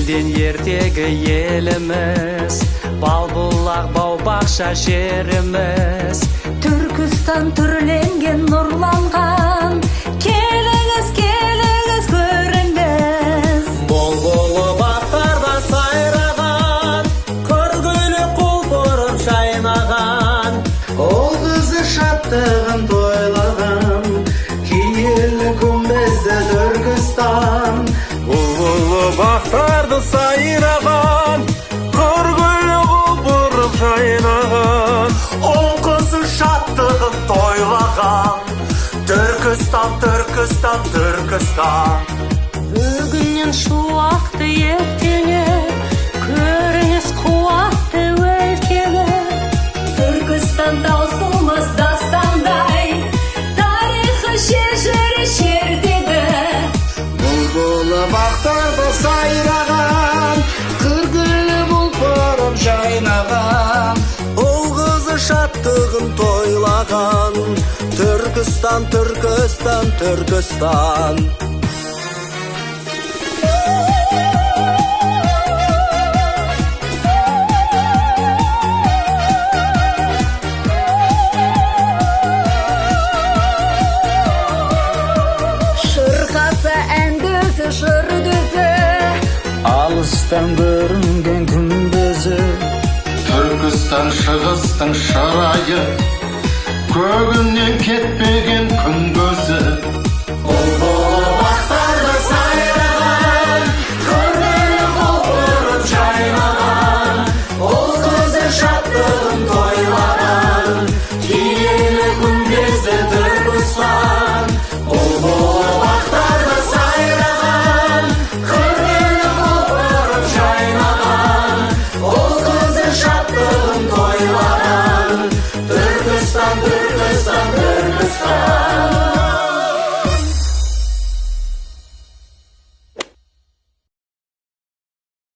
елден ертегі еліміз, Балбұлақ бау-бақша жеріміз. Түркістан түрленген, нұрланған, келіңіз, келіңіз көріңіз. Бол-болы бақтарда сайраған, қыр-гүлі құлпырып жайнаған. Ол қызы шаттығын тойлаған, киелі күмбезді Түркістан. Бұл бақтарды сайраған, қыр-гүлі құлпырып жайнаған. Ол қызы шаттығын тойлаған, Түркістан, Түркістан, Түркістан. Бүгіннен шуақты ертеңі, көріңіз қуатты өлкені. Түркістан таусылмас дастандай, тарихы шежірі шертеді. Бұлбұлы бақтарда сайраған, қыр-гүлі құлпырып жайнаған. Ол қызы шаттығын тойлаған, Түркістан, Түркістан, Түркістан. Шырқасы әндізі, жырдізі, Алыстан көрінген күмбезі. Түркістан шығыстың шырайы, көгінен кетпеген күн көзі.